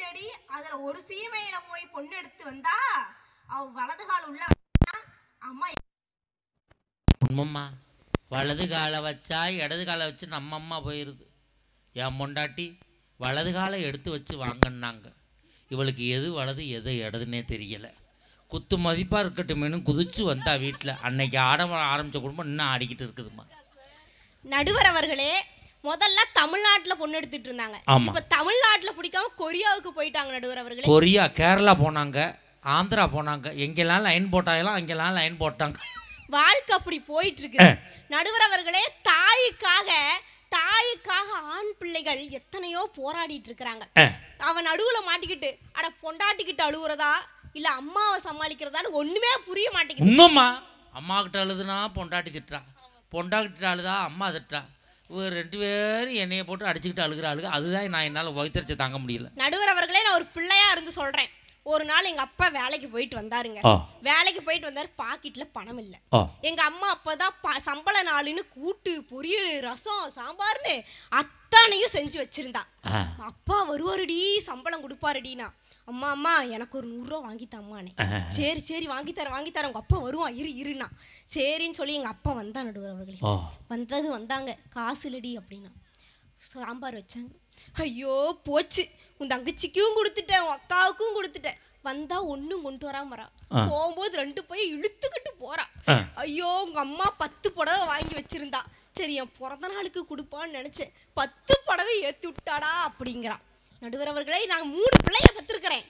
தேடி அதுல ஒரு சீமையில போய் பொண்ணு எடுத்து வந்தா அவ வலது கால் உள்ள அம்மா உண்மம்மா. வலது காலை வச்சா இடது காலை வச்சு நம்ம அம்மா போயிடுது. என் பொண்டாட்டி வலது காலை எடுத்து வச்சு வாங்கினாங்க. இவளுக்கு எது வலது எது இடதுன்னே தெரியலை. குத்து மதிப்பாக இருக்கட்டுமேனு குதிச்சு வந்தா வீட்டில். அன்னைக்கு ஆட ஆரம்பித்த குடும்பம் இன்னும் ஆடிக்கிட்டு இருக்குதுமா. நடுவர் அவர்களே, முதல்ல தமிழ்நாட்டில் பொண்ணு எடுத்துட்டு இருந்தாங்க. இப்போ தமிழ்நாட்டில் பிடிக்காம கொரியாவுக்கு போயிட்டாங்க நடுவர் அவர்களே. கொரியா, கேரளா போனாங்க, ஆந்திரா போனாங்க. எங்கெல்லாம் லைன் போட்டாங்களோ அங்கெல்லாம் லைன் போட்டாங்க. வாழ்க்கை அப்படி போயிட்டு இருக்கு நடுவர் அவர்களே. தாய்க்காக ஆண் பிள்ளைகள் எத்தனையோ போராடிட்டு இருக்கிறாங்க. அவன் நடுவுல மாட்டிக்கிட்டு அட பொண்டாட்டிக்கிட்டு அழுகுறதா இல்ல அம்மாவை சமாளிக்கிறதான்னு ஒண்ணுமே புரிய மாட்டேங்குது. உண்மைம்மா. அம்மா கிட்ட அழுதுனா பொண்டாட்டி திட்டுறா, பொண்டாட்டி அழுதா அம்மா திட்டுறா. ஒரு 2 பேரும் என்னைய போட்டு அடிச்சுக்கிட்டு அழுகுறாளுங்க. அதுதான் நான் என்னால் வயிற்றுச்ச தாங்க முடியல. நடுவர் அவர்களே, நான் ஒரு பிள்ளையா இருந்து சொல்றேன். ஒரு நாள் எங்க அப்பா வேலைக்கு போயிட்டு வந்தாருங்க. வேலைக்கு போயிட்டு வந்தாரு, பாக்கெட்ல பணம் இல்ல. எங்க அம்மா அப்பதான் சம்பள நாளுன்னு கூட்டு பொரியல் ரசம் சாம்பார்னு அத்தனையும் செஞ்சு வச்சிருந்தா. அப்பா வருவாருடி, சம்பளம் கொடுப்பாருடினா. அம்மா எனக்கு ஒரு 100 ரூபா வாங்கித்தாம்மானே. சரி வாங்கி தரேன் உங்க அப்பா வருவான் இருன்னா. சரின்னு சொல்லி எங்க அப்பா வந்தா நடுவர் அவர்களே. வந்தாங்க காசு இல்லடி அப்படின்னா. சாம்பார் வச்சாங்க. ஐயோ போச்சு, உன் தங்கச்சிக்கும் கொடுத்துட்டேன் உன் அக்காவுக்கும் கொடுத்துட்டேன். வந்தா ஒன்னும் கொண்டு வராம வரா. போகும்போது 2 பைய இழுத்துக்கிட்டு போறா. ஐயோ உங்க அம்மா 10 புடவை வாங்கி வச்சிருந்தா. சரி என் பிறந்த நாளுக்கு கொடுப்பான்னு நினைச்சேன். 10 புடவை ஏத்தி விட்டாடா அப்படிங்கிறான். நடுவர் அவர்களே, நான் 3 பிள்ளைய பெற்றிருக்கிறேன்,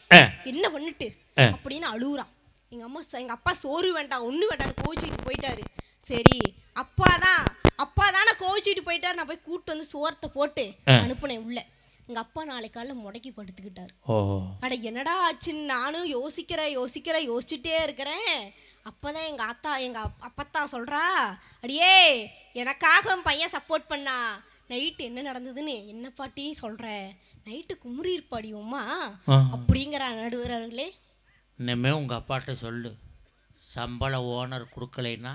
என்ன பண்ணிட்டு அப்படின்னு அழுகுறான். எங்க அப்பா சோறு வேண்டாம் ஒண்ணு வேண்டாம் கோவிச்சுட்டு போயிட்டாரு. சரி அப்பாதானே கோவிச்சுட்டு போயிட்டாரு. நான் போய் கூட்டு வந்து சோரத்தை போட்டு அனுப்புனேன் உள்ள. எங்க அப்பா நாளை காலைல முடக்கி படுத்துக்கிட்டாரு. அட என்னடா ஆச்சுன்னு நானும் யோசிச்சுட்டே இருக்கிறேன். அப்பதான் எங்க அப்பத்தான் சொல்றா, அடியே எனக்காக பையன் சப்போர்ட் பண்ணா. நைட்டு என்ன நடந்ததுன்னு என்ன பாட்டி சொல்ற, நைட்டு குமுறி இருப்பாடி உமா அப்படிங்கிற நடுவர் அவர்களே. இனிமே உங்க அப்பாட்ட சொல்லு, சம்பளம் ஓனர் கொடுக்கலைன்னா,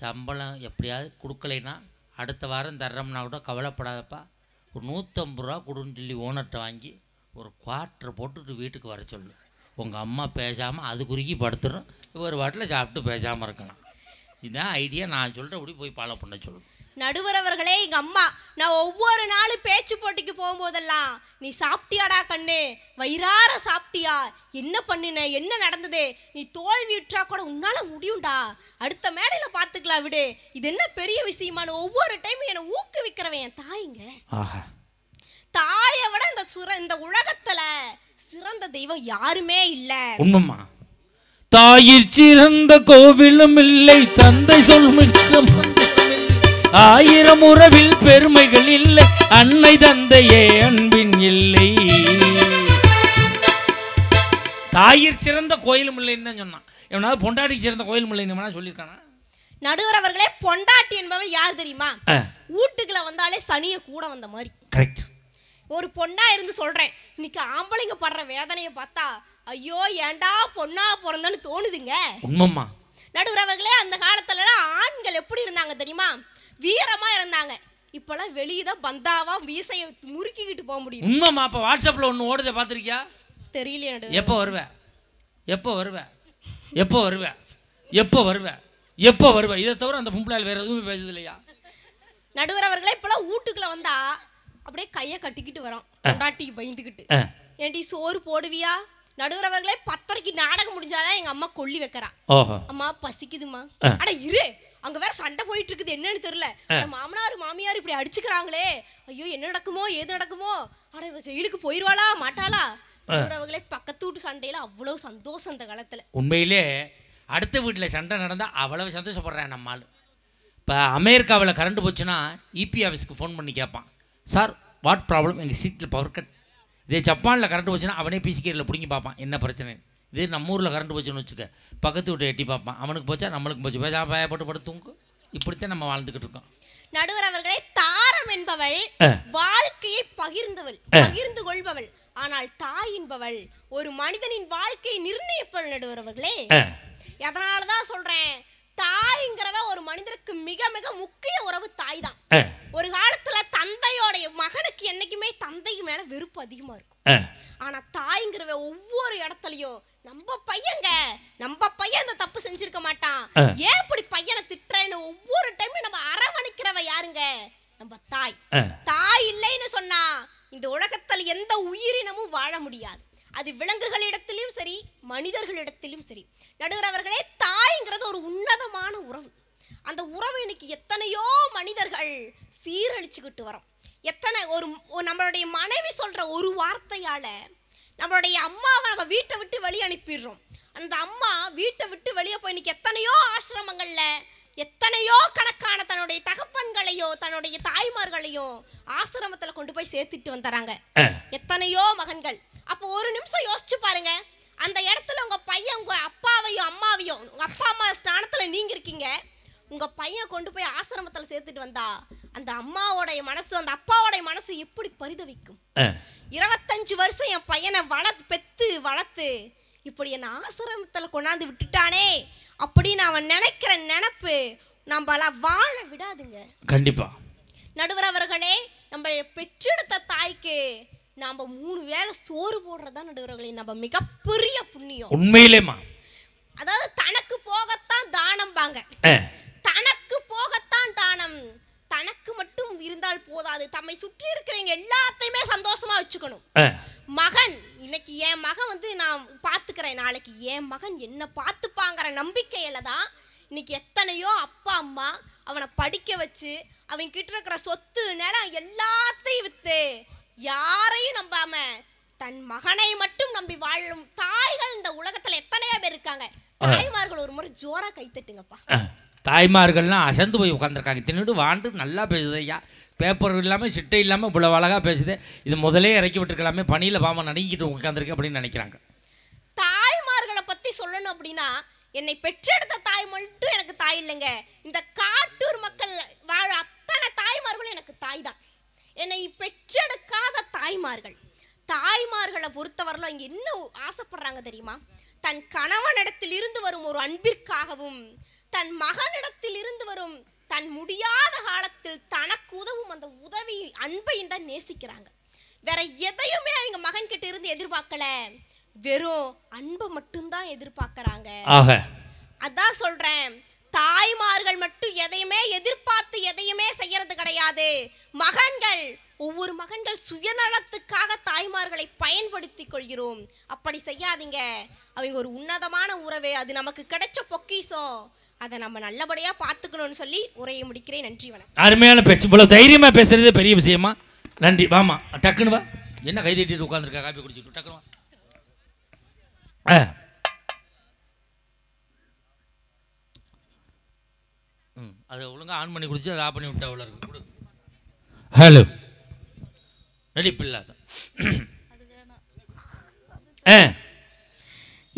சம்பளம் எப்படியாவது கொடுக்கலைன்னா அடுத்த வாரம் தர்றோம்னா கூட கவலைப்படாதப்பா, ஒரு 150 ரூபா கொடுன்னு சொல்லி ஓனர்கிட்ட வாங்கி ஒரு குவார்ட்டர் போட்டுட்டு வீட்டுக்கு வர சொல்லு. உங்கள் அம்மா பேசாமல் அது குறுக்கி படுத்துடும், ஒரு வாட்டில் சாப்பிட்டு பேசாமல் இருக்கலாம். இதுதான் ஐடியா. நான் சொல்கிறபடி போய் ஃபாலோ பண்ண சொல்லு. நடுவர் அவர்களே, எங்க அம்மா நான் ஒவ்வொரு நாளும் பேச்சு போட்டிக்கு போகும்போதெல்லாம் நீ சாப்பிட்டியாடா கண்ணு, வயிறார சாப்பிட்டியா, என்ன பண்ணின, என்ன நடந்தது, நீ தோல்வி விட்டா கூட உன்னால முடியும்டா, அடுத்த மேடையில பாத்துக்கலாம் விடு, இது என்ன பெரிய விஷயமான ஒவ்வொரு டைம் என்னை ஊக்குவிக்கிறவன் என் தாய்ங்க. தாயை விட இந்த உலகத்துல சிறந்த தெய்வம் யாருமே இல்ல. உண்மைமா. தாயிற் சிறந்த கோவிலும் இல்லை, தந்தை சொல் மிக்க 1000 உறவில் பெருமைகள் இல்லை, அன்னை தந்தையே அன்பின் இல்லை. தாயிற் சிறந்த கோயிலும் இல்லைன்னு தான் சொன்னான். எவனாவது பொண்டாட்டிக்கு சிறந்த கோயிலும் இல்லைன்னு சொல்லியிருக்கானா? நடுவர் அவர்களே, பொண்டாட்டி என்பவன் யார் தெரியுமா? வீட்டுக்குள்ள வந்தாலே சனிய கூட வந்த மாதிரி. கரெக்ட். ஒரு பொண்ணா இருந்து சொல்றேன், இன்னைக்கு ஆம்பளைங்க படுற வேதனையை பார்த்தா ஐயோ ஏண்டா பொண்ணா பிறந்தான்னு தோணுதுங்க. உண்மைமா. நடுவர் அவர்களே, அந்த காலத்துல ஆண்கள் எப்படி இருந்தாங்க தெரியுமா? வீரமா இருந்தாங்க. இப்பெல்லாம் வெளியதான் பந்தாவா வீசையை முறுக்கிக்கிட்டு போக முடியும். உண்மைமா. அப்ப வாட்ஸ்அப்ல ஒண்ணு ஓடுதே பாத்திருக்கியா? தெரியலையா? எப்போ வருவ இதை தவிர அந்த பொம்பளையால் வேற எதுவும் பேசுது இல்லையா? நடுவர் அவர்களே, இப்பெல்லாம் வீட்டுக்குள்ள வந்தா அப்படியே கையை கட்டிக்கிட்டு வரோம், பொண்டாட்டிக்கு பயந்துக்கிட்டு. ஏன்டி சோறு போடுவியா? நடுவர் அவர்களே, 10:30க்கு நாடகம் முடிஞ்சாதான் எங்க அம்மா கொள்ளி வைக்கிறா. அம்மா பசிக்குதுமா. அட இரு, அங்க வேற சண்டை போயிட்டு இருக்குது, என்னன்னு தெரியல. மாமனார் மாமியார் இப்படி அடிச்சுக்கிறாங்களே, ஐயோ என்ன நடக்குமோ ஏது நடக்குமோ, அட செயலுக்கு போயிருவாளா மாட்டாளா? அவர்களே, பக்கத்து வீட்டு சண்டையில அவ்வளவு சந்தோஷம் இந்த காலத்துல. உண்மையிலே அடுத்த வீட்டில் சண்டை நடந்தால் அவ்வளவு சந்தோஷப்படுறேன் நம்மால். இப்போ அமெரிக்காவில் கரண்ட் போச்சுன்னா இபி ஆஃபீஸ்க்கு ஃபோன் பண்ணி கேட்பான், சார் வாட் ப்ராப்ளம், எங்கள் சீட்டில் பவர் கட். இதே ஜப்பானில் கரண்ட் போச்சுன்னா அவனே பிசிகேரியில் பிடிங்கி பார்ப்பான் என்ன பிரச்சனை. இதே நம்ம ஊரில் கரண்ட் போச்சுன்னு வச்சுக்க, பக்கத்து வீட்டை எட்டி பார்ப்பான், அவனுக்கு போச்சா நம்மளுக்கு போச்சு, பேசா பயப்பட்டு படுத்து தூங்கு. இப்படித்தான் நம்ம வாழ்ந்துக்கிட்டு இருக்கோம். நடுவர் அவர்களே, தாரம் என்பவள் வாழ்க்கையை பகிர்ந்து கொள்பவள். ஆனால் தாய் என்பவள் ஒரு மனிதனின் வாழ்க்கையை நிர்ணயிப்பவள். நடுவர் அவர்களே, அதனாலதான் சொல்றேன், தாய்ங்கிறவ ஒரு மனிதருக்கு மிக மிக முக்கிய உறவு தாய் தான். ஒரு காலத்துல தந்தையோட மகனுக்கு என்னைக்குமே தந்தைக்கு மேல வெறுப்பு அதிகமா இருக்கும். ஆனா தாய்ங்கிறவ ஒவ்வொரு இடத்துலயும் நம்ம பையன் இந்த தப்பு செஞ்சிருக்க மாட்டான், ஏன் இப்படி பையனை திட்டுறேன்னு ஒவ்வொரு டைமும் நம்ம அரவணைக்கிறவ யாருங்க? நம்ம தாய். தாய் இல்லைன்னு சொன்னா இந்த உலகத்துல எந்த உயிரினமும் வாழ முடியாது. அது விலங்குகளிடத்திலும் சரி மனிதர்களிடத்திலும் சரி. நடுவர் அவர்களே, தாய்ங்கிறது ஒரு உன்னதமான உறவு. அந்த உறவு இன்னைக்கு எத்தனையோ மனிதர்கள் சீரழிச்சுக்கிட்டு வரோம். எத்தனை நம்மளுடைய மனைவி சொல்ற ஒரு வார்த்தையால நம்மளுடைய அம்மாவை நம்ம வீட்டை விட்டு வெளியே அனுப்பிடுறோம். அந்த அம்மா வீட்டை விட்டு வெளியே போய் இன்னைக்கு எத்தனையோ ஆசிரமங்கள்ல எத்தனையோ கணக்கான தன்னுடைய தகப்பன்களையோ தன்னுடைய தாய்மார்களையோ ஆசிரமத்துல கொண்டு போய் சேர்த்துட்டு வந்துறாங்க எத்தனையோ மகன்கள். அப்போ ஒரு நிமிஷம் யோசிச்சு பாருங்க, அந்த இடத்துல உங்க பையன் உங்க அப்பாவையும் அம்மாவையும், உங்க அப்பா அம்மா ஸ்தானத்துல நீங்க இருக்கீங்க, உங்க பையன் கொண்டு போய் ஆசிரமத்துல சேர்த்துட்டு வந்தா அந்த அம்மாவோடைய மனசு அந்த அப்பாவோடைய மனசு எப்படி பரிதவிக்கும்? 25 வருஷம் என் பையனை பெத்து வளர்த்து இப்படி என்ன ஆசிரமத்துல கொண்டாந்து விட்டுட்டானே அப்படின்னு அவன் நினைக்கிற நினைப்பு நம்மள வாழ விடாதுங்க. கண்டிப்பா நடுவர் அவர்களே, நம்ம பெற்றெடுத்த தாய்க்கு நாம 3 வேளை சோறு போடுறதா நடுவர்களே நம்ம மிகப்பெரிய புண்ணியம். உண்மையிலேமா, அதாவது தனக்கு போகத்தான் தானம் பாங்க, தனக்கு போகத்தான் தானம். தனக்கு மட்டும் இருந்தால் போதாது, தம்மை சுற்றி இருக்கிறவங்க எல்லாத்தையுமே சந்தோஷமா வச்சுக்கணும். மகன் இன்னைக்கு என் மகன் நான் பாத்துக்கிறேன், நாளைக்கு என் மகன் என்ன பாத்துப்பாங்கிற நம்பிக்கையில தான் இன்னைக்கு எத்தனையோ அப்பா அம்மா அவனை படிக்க வச்சு அவன் கிட்ட இருக்கிற சொத்து நிலம் எல்லாத்தையும் வித்து யாரையும் நம்பாம தன் மகனை மட்டும் நம்பி வாழும் தாய்கள் இந்த உலகத்துல எத்தனையோ பேர் இருக்காங்க. தாய்மார்கள் ஒரு முறை ஜோரா கைத்தட்டுங்கப்பா. தாய்மார்கள்லாம் அசந்து போய் உட்காந்துருக்காங்க. தின்னுட்டு வாண்டு நல்லா பேசுது ஐயா, பேப்பர் இல்லாமல் சிட்டை இல்லாமல் இவ்வளோ அழகாக பேசுது, இது முதலே இறக்கி விட்டுருக்கலாமே, பணியில் பாவம் நடுங்கிட்டு உட்காந்துருக்கு அப்படின்னு நினைக்கிறாங்க. தாய்மார்களை பற்றி சொல்லணும் அப்படின்னா, என்னை பெற்றெடுத்த தாய் மட்டும் எனக்கு தாய் இல்லைங்க, இந்த காட்டூர் மக்கள் வாழ அத்தனை தாய்மார்களும் எனக்கு தாய் தான். என்னை பெற்றெடுக்காத தாய்மார்களை பொறுத்தவரையிலும் இங்கே என்ன ஆசைப்படுறாங்க தெரியுமா? தன் கணவனிடத்தில் இருந்து வரும் ஒரு அன்பிற்காகவும் தன் மகனிடத்தில் இருந்து வரும் தன் முடியாத காலத்தில் தனக்கு உதவும் அந்த உதவி அன்பையும் தான் நேசிக்கிறாங்க. வேற எதையுமே அவங்க மகன் கிட்ட இருந்து எதிர்பார்க்கல, வெறும் அன்பை மட்டும்தான் எதிர்பார்க்கறாங்க. அதான் சொல்றேன், தாய்மார்கள் மட்டும் எதையுமே எதிர்பார்த்து எதையுமே செய்யறது கிடையாது. ஒவ்வொரு மகன்கள் சுயநலத்துக்காக தாய்மார்களை பயன்படுத்தி கொள்கிறோம். அப்படி செய்யாதீங்க. அவங்க ஒரு உன்னதமான உறவு, அது நமக்கு கிடைச்ச பொக்கிஷம், அதை நம்ம நல்லபடியா பார்த்துக்கணும்னு சொல்லி உரையை முடிக்கிறேன். நன்றி, வணக்கம். அருமையான பேச்சு, இவ்வளவு தைரியமா பேசுறது பெரிய விஷயமா. நன்றி. வாமா, டக்குன்னு வா. என்ன கை தட்டிட்டு உட்காந்துருக்கா? காப்பி குடிச்சுட்டு டக்குன்னு வா. அதை ஒழுங்கா ஆன் பண்ணி குடிச்சு அதை ஆஃப் பண்ணி விட்டா அவ்வளோ இருக்கு. ஹலோ, நடிப்பில்லாத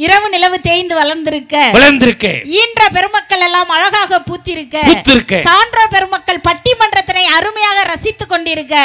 இரவு நிலவு தேய்ந்து வளர்ந்திருக்க ஈன்ற பெருமக்கள் எல்லாம் அழகாக பூத்திருக்க சான்றோர் பெருமக்கள் பட்டிமன்றத்தினை அருமையாக ரசித்துக் கொண்டிருக்க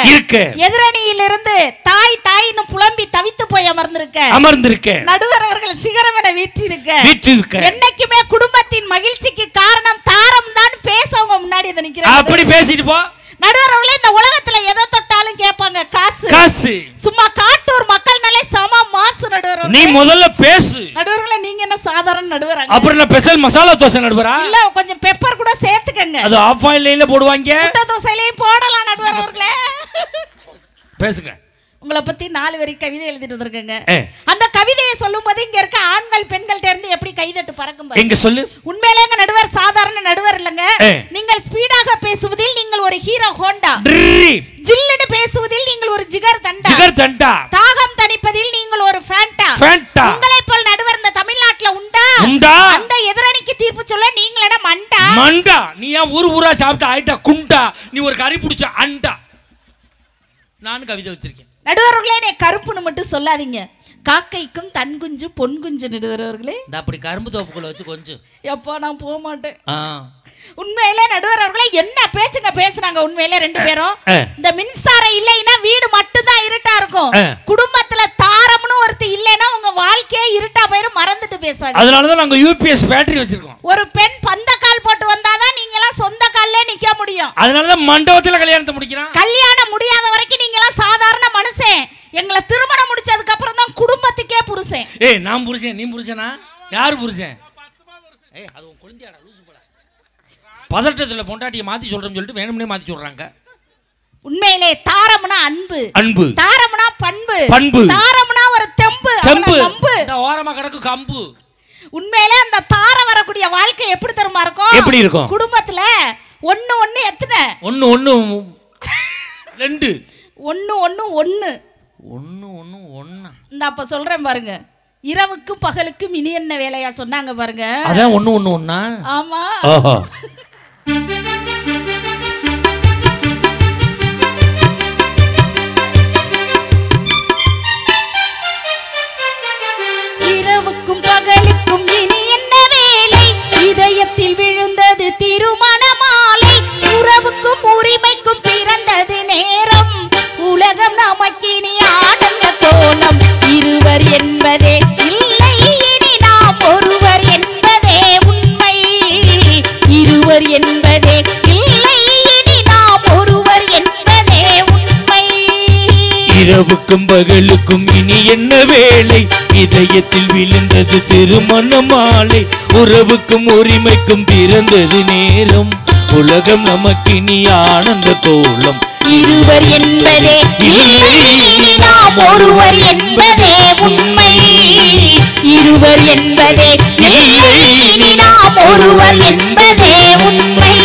எதிரணியில் இருந்து தாய் தாயின்னு புலம்பி தவித்து போய் அமர்ந்திருக்க நடுவர் அவர்கள் சிகரம் என வீற்றிருக்க என்னைக்குமே குடும்பத்தின் மகிழ்ச்சிக்கு காரணம் தாரம் தான் பேசவங்க முன்னாடி நிக்கிறாங்க. அப்படி பேசிட்டு போ நடுவர் அவர்களே. இந்த உலகத்துல எதை தொட்டாலும் கேட்பாங்க காசு. சும்மா காட்டூர் மக்கள் மேலே சம மாசு நடுவர். நீ முதல்ல பேசு நடுவர்களே. நீங்க என்ன சாதாரண நடுவர்? அப்புறம் என்ன ஸ்பெஷல் மசாலா தோசை நடுவரா? இல்ல, கொஞ்சம் பெப்பர் கூட சேர்த்துக்கங்க. அது ஆஃப் ஆயில்ல போடுவாங்க, முட்டை தோசையிலயும் போடலாம் நடுவர் அவர்களே. பேசுங்க. உங்களை பத்தி 4 வரி கவிதை எழுதிட்டு வந்திருக்கேங்க. அந்த கவிதையை சொல்லும் போது இங்க இருக்க ஆண்கள் பெண்கள் தேர்ந்து எப்படி கைதட்டு பறக்கும் எங்க சொல்லு. உண்மையிலேங்க நடுவர் சாதாரண நடுவர் இல்லங்க. நீங்கள் ஸ்பீடாக பேசுவதில் நீங்கள் ஒரு ஹீரோ ஹோண்டா, ஜில்லுன்னு பேசுவதில் நீங்கள் ஒரு ஜிகர் தண்டா, தாகம் தணிப்பதில் நீங்கள் ஒரு ஃபேண்டா. உங்களை போல் நடுவர் இந்த தமிழ்நாட்டுல உண்டா? அந்த எதிரணிக்கு தீர்ப்பு சொல்ல நீங்கள் என்ன மண்டா? நீ ஏன் ஊரா சாப்பிட்டு ஆயிட்டா குண்டா? நீ ஒரு கறி பிடிச்ச அண்டா. நானும் கவிதை வச்சிருக்கேன் நடுவர்களே. நீ கருப்புன்னு மட்டும் சொல்லாதீங்க, காக்கைக்கும் தன் குஞ்சு பொன் குஞ்சு நடுவர்களே. அப்படி கரும்பு தோப்புக்குள்ள வச்சு கொஞ்சம் எப்போ நான் போக மாட்டேன். உண்மையிலே நடுவர் அவர்களே என்ன பேச்சுங்க பேசுறாங்க. உண்மையிலே 2 பேரும் இந்த மின்சாரம் இல்லைன்னா வீடு மட்டும் தான் இருட்டா இருக்கும். குடும்பத்துல தாரம்னு ஒருத்தி இல்லைன்னா உங்க வாழ்க்கையே இருட்டா போயிரும். மறந்துட்டு பேசுங்க. பேசாதீங்க. அதனால தான் நாங்க யூபிஎஸ் பேட்டரி வச்சிருக்கோம். ஒரு பெண் பந்தக்கால் போட்டு வந்தாதான் நீங்க எல்லாம் சொந்த கால்ல நிக்க முடியும். அதனால தான் மண்டபத்துல கல்யாணத்தை முடிக்கிறான். கல்யாணம் முடியாத வரைக்கும் நீங்க எல்லாம் சாதாரண மனுஷன். எங்களை திருமணம் முடிச்சதுக்கு அப்புறம் தான் குடும்பத்துக்கே புருஷன். ஏய் நான் புருஷன், நீ புருஷனா? யாரு புருஷன்? ஏய் அது உன் குழந்தையாடா லூசு போல. பதட்டத்துல பொண்டாட்டியை மாத்தி சொல்றேன்னு சொல்லிட்டு வேணும்னே மாத்தி சொல்றாங்க. உண்மையிலே தாரம்னா அன்பு, அன்பு. தாரம்னா பண்பு, பண்பு. தாரம்னா ஒரு தெம்பு, தெம்பு. கம்பு. இந்த ஓரமா கிடக்கு கம்பு. உண்மையிலே அந்த தார வரக்கூடிய வாழ்க்கை எப்படி தெரியுமா இருக்கும்? எப்படி இருக்கும்? குடும்பத்துல ஒண்ணு ஒண்ணு எத்தனை? ஒண்ணு ஒண்ணு ரெண்டு. ஒண்ணு ஒண்ணு ஒண்ணு. ஒண்ணு ஒண்ணு ஒண்ணா. இந்த அப்ப சொல்றேன் பாருங்க. இரவுக்கும் பகலுக்கும் இனி என்ன வேலையா சொன்னாங்க பாருங்க. அதான் ஒண்ணு ஒண்ணு ஒண்ணா. ஆமா. ஓஹோ. இரவுக்கும் பகலுக்கும் இனி என்ன வேலை? இதயத்தில் விழுந்தது திருமண மாலை. உறவுக்கும் உரிமைக்கும் பிறந்தது நேரம். உலகம் நமக்கினி ஆனந்த கோலம். இருவர் என்பதே இல்லை இனி நாம் ஒருவர் என்பதே உண்மை. இருவர் என்பதே இல்லை இனி நாம் ஒருவர் என்பதே உண்மை. இரவுக்கும் பகலுக்கும் இனி என்ன வேலை? இதயத்தில் விழுந்தது திருமண மாலை. உறவுக்கும் உரிமைக்கும் பிறந்தது நேரம். உலகம் நமக்கினி ஆனந்த கோலம். இருவர் என்பதே இல்லை இனி நாம் ஒருவர் என்பதே உண்மை. இருவர் என்பதே இல்லை இனி நாம் ஒருவர் என்பதே உண்மை.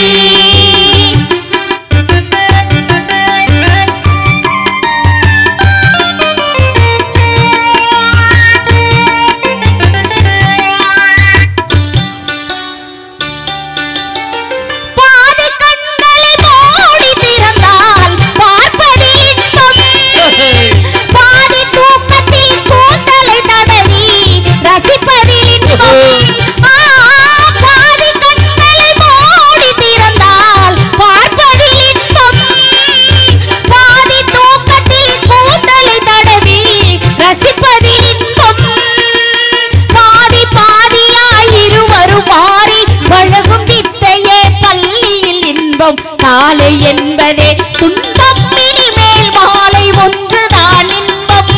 காலை என்பதே துன்பம் இனிமேல் மாலை ஒன்றுதான் இன்பம்.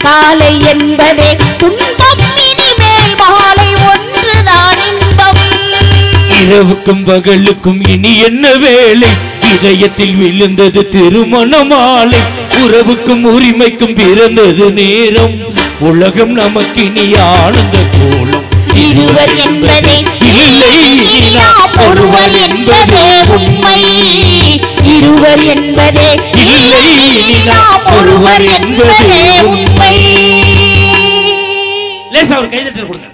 காலை என்பதே துன்பம் இனிமேல் மாலை ஒன்றுதான் இன்பம். இரவுக்கும் பகலுக்கும் இனி என்ன வேலை? இதயத்தில் விழுந்தது திருமண மாலை. உறவுக்கும் உரிமைக்கும் பிறந்தது நேரம். உலகம் நமக்கினி ஆனந்த கோலம். இருவர் என்பதே இல்லை இனி நாம் ஒருவர் என்பதே உண்மை. இருவர் என்பதே இல்லை இனி நாம் ஒருவர் என்பதே உண்மை. லேசா ஒரு கைதட்டல் கொடுங்க.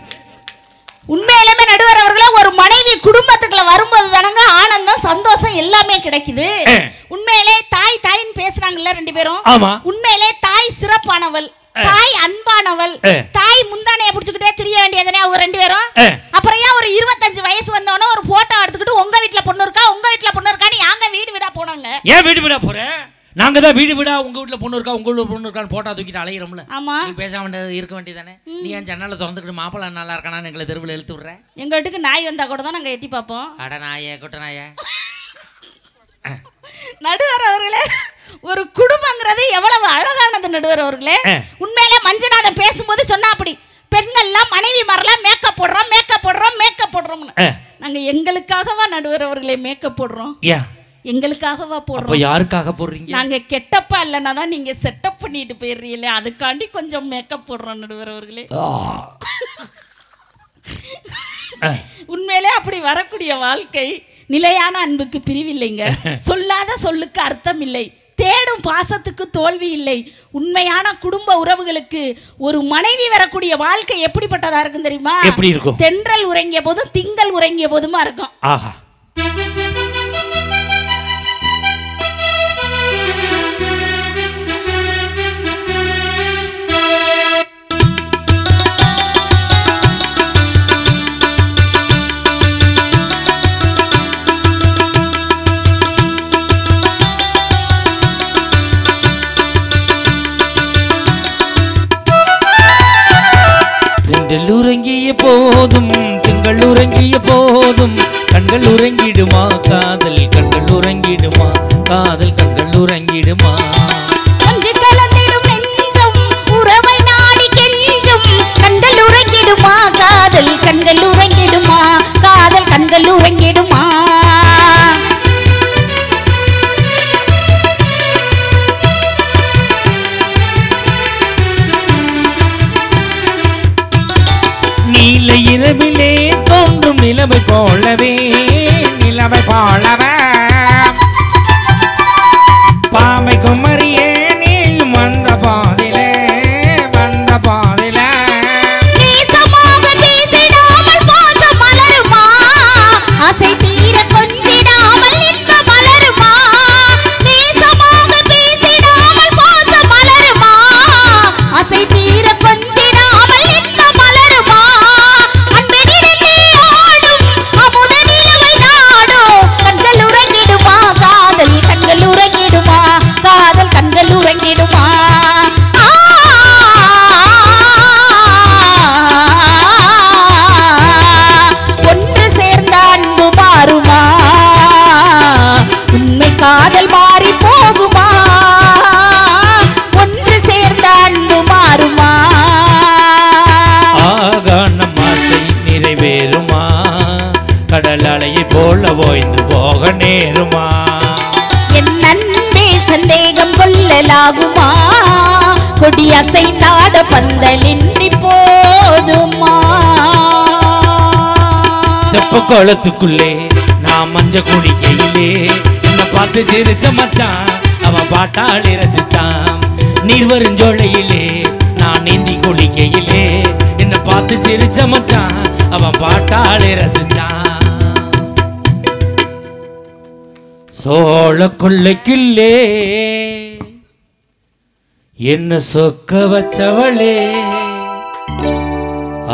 உண்மையிலுமே நடுவர் அவர்களே, ஒரு மனைவி குடும்பத்துக்குள்ள வரும்போது தானங்க ஆனந்தம் சந்தோஷம் எல்லாமே கிடைக்குது. உண்மையிலே தாய் தாயின்னு பேசுறாங்கல்ல ரெண்டு பேரும். ஆமா. உண்மையிலே தாய் சிறப்பானவள், தாய் அன்பானவள். தாய் முந்தானைய புடிச்சுக்கிட்டே திரிய வேண்டியதானே அவங்க ரெண்டு பேரும். அப்புறம் ஏன் ஒரு 25 வயசு வந்தவன ஒரு போட்டோ எடுத்துக்கிட்டு உங்க வீட்ல பொண்ணு இருக்கா உங்க வீட்ல பொண்ணு இருக்கான்னு யாங்க வீடு வீடா போனாங்க? ஏன் வீடு வீடா போறேன்? நாங்க தான் வீடு வீடா உங்க வீட்ல பொண்ணு இருக்கா உங்க வீட்ல பொண்ணு இருக்கான்னு போட்டோ தூக்கிட்டு அலையிறோம்ல. ஆமா. நீ பேச வேண்டியது இருக்க வேண்டியதானே. நீ ஏன் ஜன்னல திறந்துக்கிட்டு மாப்பிள்ளை நல்லா இருக்கானான்னு எங்களை தெருவில் இழுத்து விடுற? எங்க வீட்டுக்கு நாய் வந்தா கூட தான் நாங்க எட்டி பார்ப்போம். அட நாயே குட்ட நாயே. நடுவர் அவர்களே, ஒரு குடும்பங்கிறது எவ்வளவு அழகானது நடுவர் அவர்களே. உண்மையிலே மஞ்சநாதன் பேசும்போது சொன்னா அப்படி பெண்கள்லாம் மனைவி மாரெல்லாம் மேக்கப் போடுறோம் மேக்கப் போடுறோம் மேக்கப் போடுறோம்னு. நாங்க எங்களுக்காகவா நடுவர் அவர்களே மேக்கப் போடுறோம்? எங்களுக்காகவா போடுறோம்? அப்ப யாருக்காக போடுறீங்க? நாங்க கெட்டப்பா இல்லைன்னா தான் நீங்க செட்டப் பண்ணிட்டு போயிடுறீங்களே, அதுக்காண்டி கொஞ்சம் மேக்கப் போடுறோம் நடுவர் அவர்களே. உண்மையிலே அப்படி வரக்கூடிய வாழ்க்கை நிலையான அன்புக்கு பிரிவில்லைங்க. சொல்லாத சொல்லுக்கு அர்த்தம் இல்லை. தேடும் பாசத்துக்கு தோல்வி இல்லை. உண்மையான குடும்ப உறவுகளுக்கு ஒரு மனைவி வரக்கூடிய வாழ்க்கை எப்படிப்பட்டதா இருக்கும் தெரியுமா? எப்படி இருக்கும்? தென்றல் உறங்கிய போதும் திங்கள் உறங்கிய போதுமா இருக்கும். ஆஹா. உறங்கிய உறங்கிய போதும் கண்கள் உறங்கிடுமா காதல் கண்கள் உறங்கிடுமா காதல் கண்கள் உறங்கிடுமா கொஞ்சி கலந்திடும் நெஞ்சம் உறவை நாடி கெஞ்சும் கண்கள் உறங்கிடுமா காதல் கண்கள் உறங்கிடுமா காதல் கண்கள் உறங்கிடுமா நீல இரவிலே தோன்றும் நிலவை போலவே பாமை குமரியே நீயும் வந்த பாதிலே நேசமாக பேசிடாமல் பாசம் மலருமா ஆசை தீர கொஞ்சிடாமல் இன்பம் மலருமா நேசமாக பேசிடாமல் பாசம் மலருமா ஆசை தீர கொஞ்சிடாமல் இன்பம் மலருமா அன்பெனிலே ஓடும் அமுத நிலவை நாடும் கண்கள் உறங்கிடுமா காதல் கண்கள் உறங்கிடுமா காதல் கண்கள் உறங்கிடுமா ஒன்று சேர்ந்த அன்பு மாறுமா உண்மை காதல் மாறி போகுமா ஒன்று சேர்ந்த அன்பு மாறுமா ஆகாணம் ஆசை நிறைவேறுமா கடல் அலையை போல ஓய்ந்து போக நேருமா என் அன்பே சந்தேகம் கொள்ளலாகுமா கொடி அசைந்தாட பந்தலின்றி போதுமா தெப்ப குளத்துக்குள்ளே நான் மஞ்ச குடிக்கையிலே என்ன பார்த்து சிரிச்ச மச்சான் அவன் பாட்டாளி ரசித்தான் நீர் வருஞ்சோலையிலே நான் நீந்தி குளிக்கையிலே என்ன பார்த்து சிரிச்ச மச்சான் அவன் பாட்டாளி ரசித்தான் சோழ கொள்ளைக்குள்ளே என்ன சொக்க வச்சவளே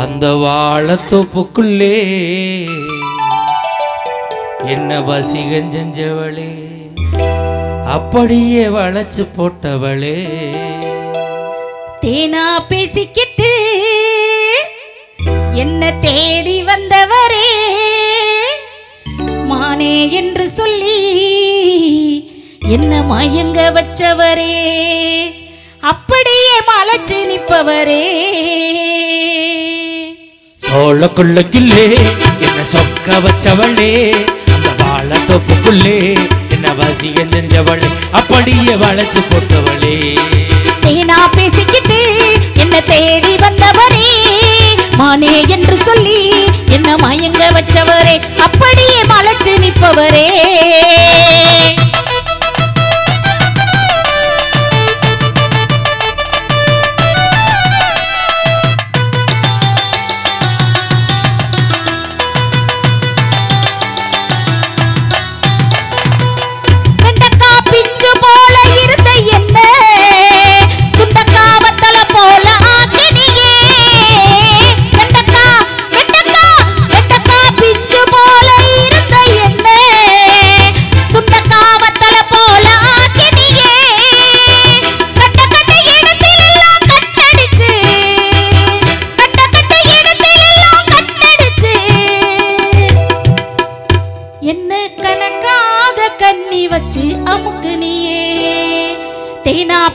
அந்த வாழத்தோப்புக்குள்ளே என்ன வசிகம் செஞ்சவளே அப்படியே வளைச்சு போட்டவளே தேனா பேசிக்கிட்டு என்ன தேடி வந்தவரே மானே என்று சொல்லி என்ன மயங்க வச்சவரே அப்படியே மலைச்சு நிற்பவரே சோழ கொள்ளைக்குள்ளே என்ன சொக்க வச்சவளே அந்த வாழத்தோப்புக்குள்ளே என்ன வசிகம் செஞ்சவளே அப்படியே வளைச்சு போட்டவளே தேனா பேசிக்கிட்டு என்ன தேடி வந்தவரே மானே என்று சொல்லி என்ன மயங்க வச்சவரே அப்படியே மலைச்சு நிற்பவரே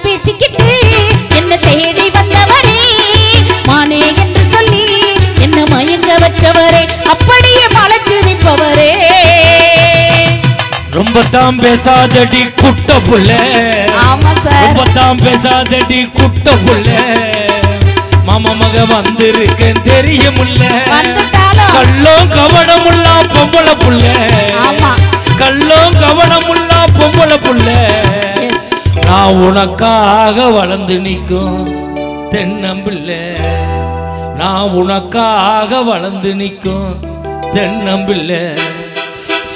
பேசிக்கிட்டு என்ன தேடி வந்தவரே மானே என்று சொல்லி என்ன மயங்க வச்சவரே அப்படியே மலைச்சு நிற்பவரே ரொம்ப தாம் பேசாதடி குட்ட புள்ள ஆமா சார் ரொம்ப தாம் பேசாதடி குட்ட புள்ள மாமா மக வந்திருக்கேன் தெரியுமுல்ல கள்ளம் கவனமுள்ள பொம்பளை புள்ள ஆமா கள்ளம் கவனமுள்ள பொம்பளை புள்ள நான் உனக்காக வளர்ந்து நிற்கும் தென்னம்பிள்ளை நான் உனக்காக வளர்ந்து நிற்கும் தென்னம்பிள்ளை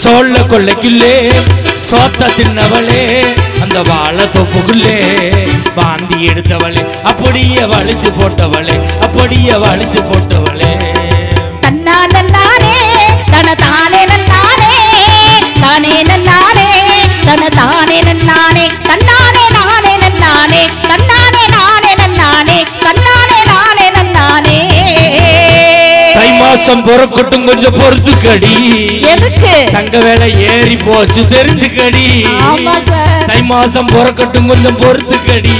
சோழ கொள்ளைக்குள்ளே சோத்த தின்னவளே அந்த வாழை தொப்புக்குள்ளே பாந்தி எடுத்தவளே அப்படியே வலிச்சு போட்டவளே அப்படியே வலிச்சு போட்டவளே தன்னா நன்னானே தன தானே நன்னானே தானே நன்னானே தன தானே நன்னானே தன்னானே நானே நன்னானே தன்னானே நானே நன்னானே தன்னானே நானே நன்னானே தை மாசம் பொறக்கட்டும் கொஞ்சம் பொறுத்துக்கடி. எதுக்கு? தங்க வேலை ஏறி போச்சு தெரிஞ்சுக்கடி. தை மாசம் பொறக்கட்டும் கொஞ்சம் பொறுத்துக்கடி.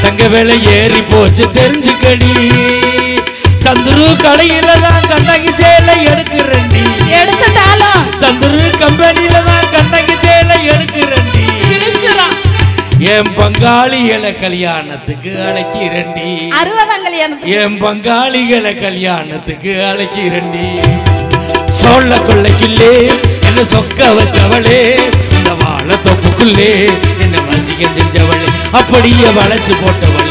தங்க வேலை ஏறி போச்சு தெரிஞ்சுக்கடி. சந்துரு கடையில தான் கண்டங்கி சேலை எடுக்கிறண்டி. எடுத்துட்டாலும் சந்துரு கம்பெனியில தான் கண்டங்கி சேலை எடுக்கிறண்டி. என் பங்காளிகளை கல்யாணத்துக்கு அழைக்கிறண்டி. 60ஆம் கல்யாணம். என் பங்காளிகளை கல்யாணத்துக்கு அழைக்கிறண்டி. சோழ கொள்ளைக்குள்ளே என்ன சொக்க வச்சவளே, இந்த வாழை தொப்புக்குள்ளே என்ன வசிக்க செஞ்சவளே, அப்படியே வளைச்சு போட்டவள்